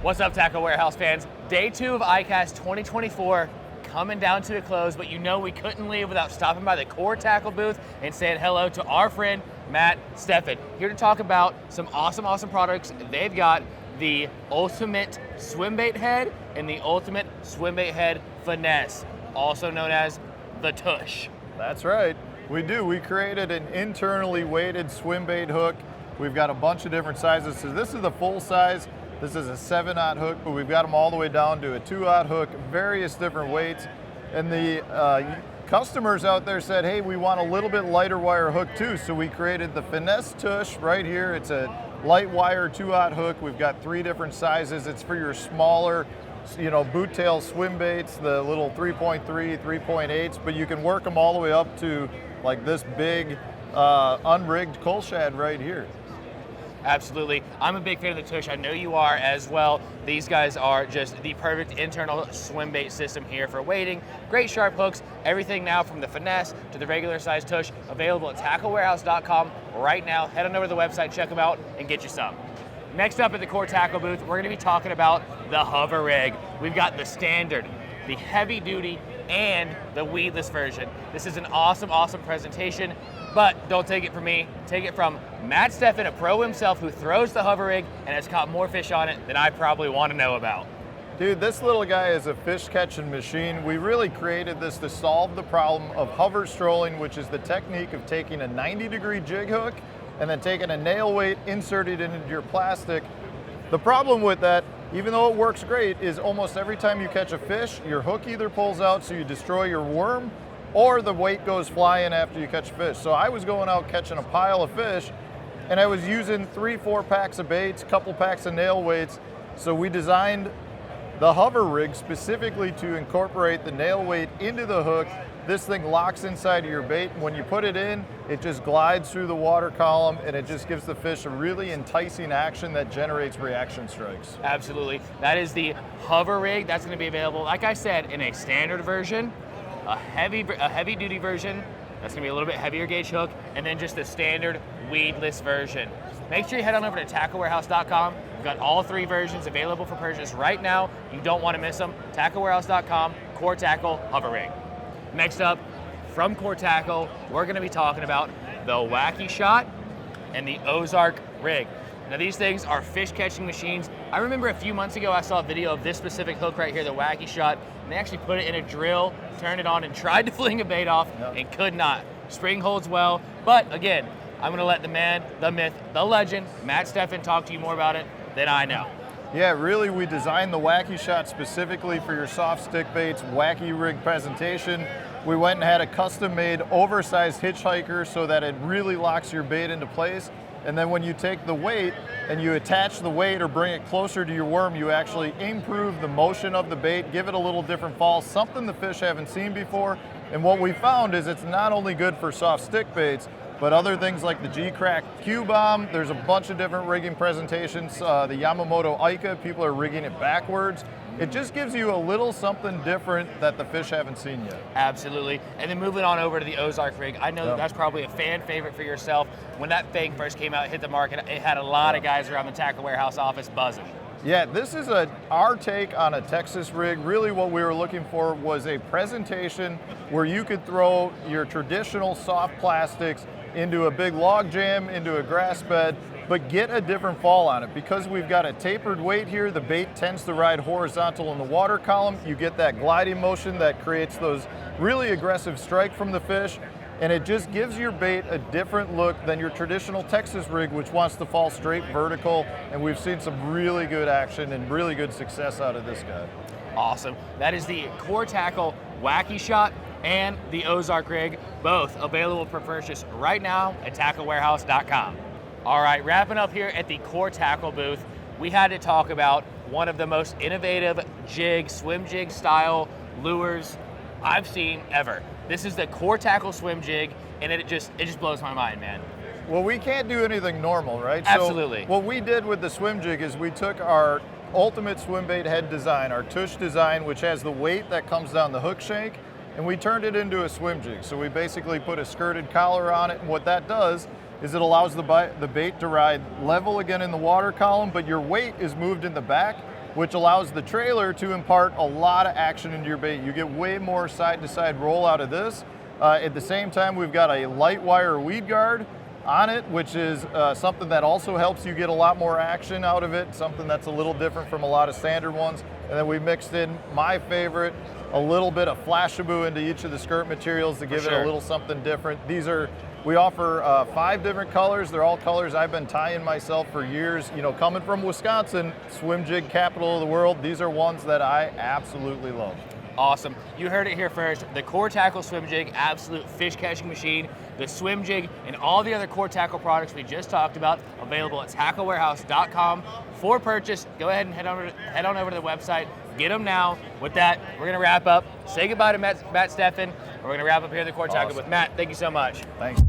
What's up, Tackle Warehouse fans? Day 2 of ICAST 2024 coming down to a close, but you know we couldn't leave without stopping by the Core Tackle booth and saying hello to our friend, Matt, Stefan. Here to talk about some awesome products they've got: the Ultimate Swimbait Head and the Ultimate Swimbait Head Finesse, also known as the Tush. That's right, we do. We created an internally weighted swimbait hook. We've got a bunch of different sizes. So this is the full size. This is a 7/0 hook, but we've got them all the way down to a 2/0 hook, various different weights. And the customers out there said, hey, we want a little bit lighter wire hook too. So we created the Finesse Tush right here. It's a light wire 2/0 hook. We've got 3 different sizes. It's for your smaller, boot tail swim baits, the little 3.3, 3.8s, but you can work them all the way up to like this big unrigged coal shad right here. Absolutely. I'm a big fan of the Tush. I know you are as well. These guys are just the perfect internal swim bait system here for wading. Great sharp hooks. Everything now from the Finesse to the regular size Tush available at tacklewarehouse.com right now. Head on over to the website, check them out, and get you some. Next up at the Core Tackle booth, we're going to be talking about the hover rig. We've got the standard, the heavy duty, and the weedless version. This is an awesome presentation, but don't take it from me. Take it from Matt Stefan, a pro himself who throws the hover rig and has caught more fish on it than I probably want to know about. Dude, this little guy is a fish catching machine. We really created this to solve the problem of hover strolling, which is the technique of taking a 90-degree jig hook and then taking a nail weight, inserting it into your plastic. The problem with that, even though it works great, is almost every time you catch a fish, your hook either pulls out so you destroy your worm, or the weight goes flying after you catch fish. So I was going out catching a pile of fish, and I was using 3-4 packs of baits, couple packs of nail weights. So we designed the hover rig specifically to incorporate the nail weight into the hook. This thing locks inside of your bait, and when you put it in, it just glides through the water column, and it just gives the fish a really enticing action that generates reaction strikes. Absolutely. That is the hover rig. That's going to be available, like I said, in a standard version, a heavy duty version, that's going to be a little bit heavier gauge hook, and then just the standard weedless version. Make sure you head on over to tacklewarehouse.com. We've got all 3 versions available for purchase right now. You don't want to miss them. Tacklewarehouse.com, Core Tackle Hover Rig. Next up, from Core Tackle, we're going to be talking about the Wacky shot and the Ozark rig. Now these things are fish catching machines. I remember a few months ago I saw a video of this specific hook right here, the Wacky shot, and they actually put it in a drill, turned it on, and tried to fling a bait off, and could not. Spring holds well, but again, I'm going to let the man, the myth, the legend, Matt Stefan talk to you more about it than I know. Yeah, really, we designed the Wacky shot specifically for your soft stick baits, Wacky rig presentation. We went and had a custom-made oversized hitchhiker so that it really locks your bait into place. And then when you take the weight and you attach the weight or bring it closer to your worm, you actually improve the motion of the bait, give it a little different fall, something the fish haven't seen before. And what we found is it's not only good for soft stick baits, but other things like the G-Crack Q-Bomb, there's a bunch of different rigging presentations. The Yamamoto Ica, people are rigging it backwards. It just gives you a little something different that the fish haven't seen yet. Absolutely. And then moving on over to the Ozark rig, I know that's probably a fan favorite for yourself. When that thing first came out, hit the market, it had a lot of guys around the Tackle Warehouse office buzzing. Yeah, this is our take on a Texas rig. Really what we were looking for was a presentation where you could throw your traditional soft plastics into a big log jam, into a grass bed, but get a different fall on it. Because we've got a tapered weight here, the bait tends to ride horizontal in the water column. You get that gliding motion that creates those really aggressive strike from the fish, and it just gives your bait a different look than your traditional Texas rig, which wants to fall straight vertical, and we've seen some really good action and really good success out of this guy. Awesome. That is the Core Tackle Wacky shot and the Ozark rig, both available for purchase right now at tacklewarehouse.com. All right, wrapping up here at the Core Tackle booth, we had to talk about one of the most innovative swim jig style lures I've seen ever. This is the Core Tackle swim jig, and it just blows my mind, man. Well, we can't do anything normal, right? Absolutely. So what we did with the swim jig is we took our ultimate swim bait head design, our Tush design, which has the weight that comes down the hook shank, and we turned it into a swim jig. So we basically put a skirted collar on it, and what that does is it allows the bait to ride level again in the water column, but your weight is moved in the back, which allows the trailer to impart a lot of action into your bait. You get way more side-to-side roll out of this. At the same time, we've got a light wire weed guard on it, which is something that also helps you get a lot more action out of it, something that's a little different from a lot of standard ones. And then we mixed in my favorite, a little bit of Flashaboo into each of the skirt materials to give it a little something different. We offer 5 different colors. They're all colors I've been tying myself for years. You know, coming from Wisconsin, swim jig capital of the world, these are ones that I absolutely love. Awesome. You heard it here first. The Core Tackle Swim Jig, absolute fish catching machine. The Swim Jig and all the other Core Tackle products we just talked about, available at tacklewarehouse.com for purchase. Go ahead and head on over to the website. Get them now. With that, we're going to wrap up. Say goodbye to Matt Stefan. We're going to wrap up here at the Core Tackle with Matt. Thank you so much. Thanks.